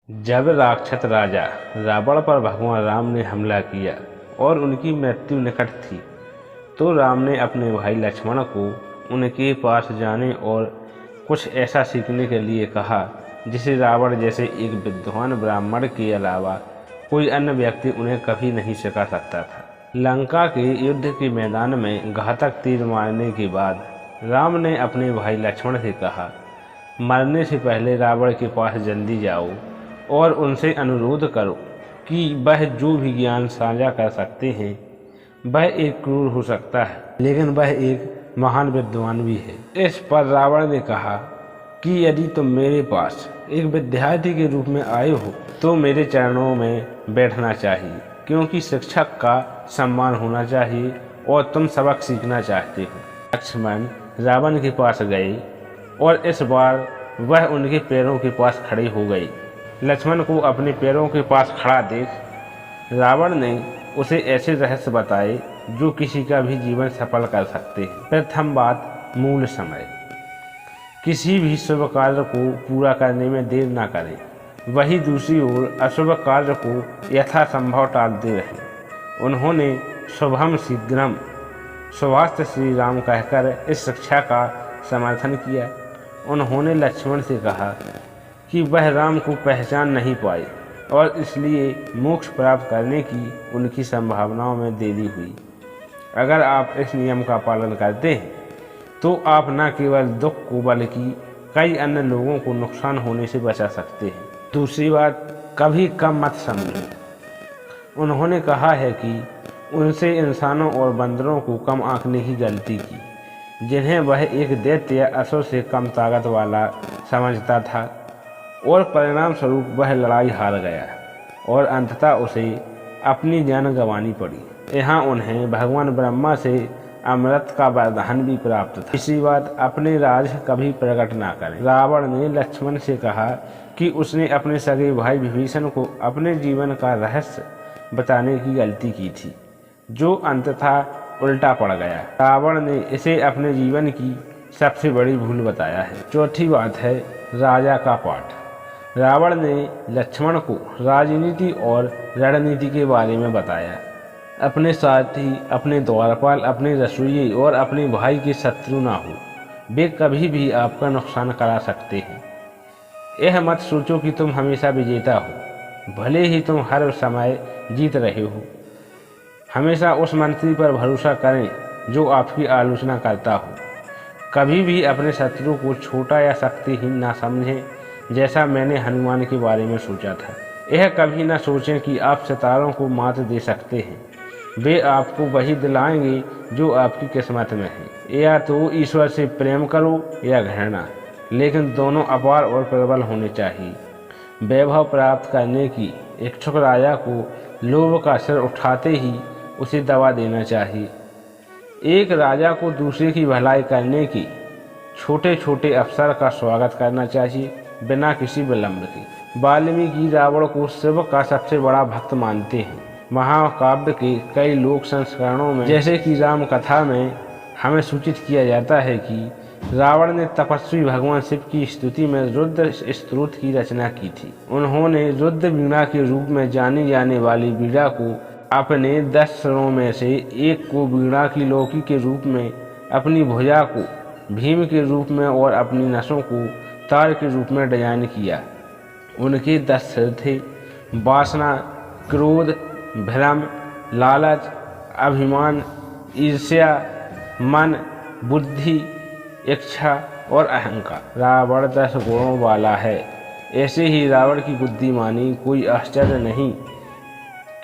जब राक्षस राजा रावण पर भगवान राम ने हमला किया और उनकी मृत्यु निकट थी, तो राम ने अपने भाई लक्ष्मण को उनके पास जाने और कुछ ऐसा सीखने के लिए कहा जिसे रावण जैसे एक विद्वान ब्राह्मण के अलावा कोई अन्य व्यक्ति उन्हें कभी नहीं सिखा सकता था। लंका के युद्ध के मैदान में घातक तीर मारने के बाद राम ने अपने भाई लक्ष्मण से कहा, मरने से पहले रावण के पास जल्दी जाओ और उनसे अनुरोध करो कि वह जो भी ज्ञान साझा कर सकते हैं वह एक क्रूर हो सकता है, लेकिन वह एक महान विद्वान भी है। इस पर रावण ने कहा कि यदि तुम मेरे पास एक विद्यार्थी के रूप में आए हो तो मेरे चरणों में बैठना चाहिए, क्योंकि शिक्षक का सम्मान होना चाहिए और तुम सबक सीखना चाहते हो। लक्ष्मण रावण के पास गए और इस बार वह उनके पैरों के पास खड़े हो गए। लक्ष्मण को अपने पैरों के पास खड़ा देख रावण ने उसे ऐसे रहस्य बताए जो किसी का भी जीवन सफल कर सकते हैं। प्रथम बात, मूल समय। किसी भी शुभ कार्य को पूरा करने में देर न करें। वही दूसरी ओर अशुभ कार्य को यथासंभव टालते रहें। उन्होंने शुभम शीघ्रम शुभास्त श्री राम कहकर इस शिक्षा का समर्थन किया। उन्होंने लक्ष्मण से कहा कि वह राम को पहचान नहीं पाए और इसलिए मोक्ष प्राप्त करने की उनकी संभावनाओं में देरी हुई। अगर आप इस नियम का पालन करते हैं तो आप न केवल दुख को बल्कि कई अन्य लोगों को नुकसान होने से बचा सकते हैं। दूसरी बात, कभी कम मत समझो। उन्होंने कहा है कि उनसे इंसानों और बंदरों को कम आंकने की गलती की, जिन्हें वह एक दैत्य या असुर से कम ताकत वाला समझता था, और परिणाम स्वरूप वह लड़ाई हार गया और अंततः उसे अपनी जान गंवानी पड़ी। यहाँ उन्हें भगवान ब्रह्मा से अमृत का वरदान भी प्राप्त था। इसी बात, अपने राज कभी प्रकट ना करें। रावण ने लक्ष्मण से कहा कि उसने अपने सगे भाई विभीषण को अपने जीवन का रहस्य बताने की गलती की थी, जो अंततः उल्टा पड़ गया। रावण ने इसे अपने जीवन की सबसे बड़ी भूल बताया है। चौथी बात है, राजा का पाठ। रावण ने लक्ष्मण को राजनीति और रणनीति के बारे में बताया। अपने साथी, अपने द्वारपाल, अपने रसोइये और अपने भाई के शत्रु ना हो। वे कभी भी आपका नुकसान करा सकते हैं। यह मत सोचो कि तुम हमेशा विजेता हो, भले ही तुम हर समय जीत रहे हो। हमेशा उस मंत्री पर भरोसा करें जो आपकी आलोचना करता हो। कभी भी अपने शत्रु को छोटा या शक्तिहीन ना समझें, जैसा मैंने हनुमान के बारे में सोचा था। यह कभी ना सोचें कि आप सितारों को मात दे सकते हैं। वे आपको वही दिलाएंगे जो आपकी किस्मत में है। या तो ईश्वर से प्रेम करो या घृणा, लेकिन दोनों अपार और प्रबल होने चाहिए। वैभव प्राप्त करने की इच्छुक राजा को लोभ का सिर उठाते ही उसे दबा देना चाहिए। एक राजा को दूसरे की भलाई करने की छोटे छोटे अवसर का स्वागत करना चाहिए, बिना किसी विलंब के। वाल्मीकि रावण को शिव का सबसे बड़ा भक्त मानते हैं। महाकाव्य के कई लोक संस्करणों में, जैसे कि राम कथा में, हमें सूचित किया जाता है कि रावण ने तपस्वी भगवान शिव की स्तुति में रुद्र स्तोत्र की रचना की थी। उन्होंने रुद्र वीणा के रूप में जानी जाने वाली वीणा को अपने 10 सिरों में से एक को वीणा की लौकी के रूप में, अपनी भुजा को भीम के रूप में और अपनी नसों को तार के रूप में डिजाइन किया। उनके 10 सिर थे: वासना, क्रोध, भ्रम, लालच, अभिमान, ईर्ष्या, मन, बुद्धि, इच्छा और अहंकार। रावण 10 गुणों वाला है। ऐसे ही रावण की बुद्धिमानी, कोई आश्चर्य नहीं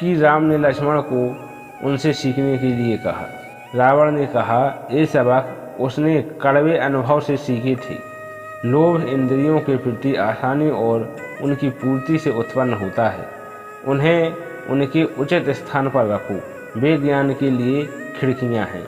कि राम ने लक्ष्मण को उनसे सीखने के लिए कहा। रावण ने कहा, ये सबक उसने कड़वे अनुभव से सीखे थे। लोभ इंद्रियों के प्रति आसानी और उनकी पूर्ति से उत्पन्न होता है। उन्हें उनके उचित स्थान पर रखो। वे ज्ञान के लिए खिड़कियां हैं।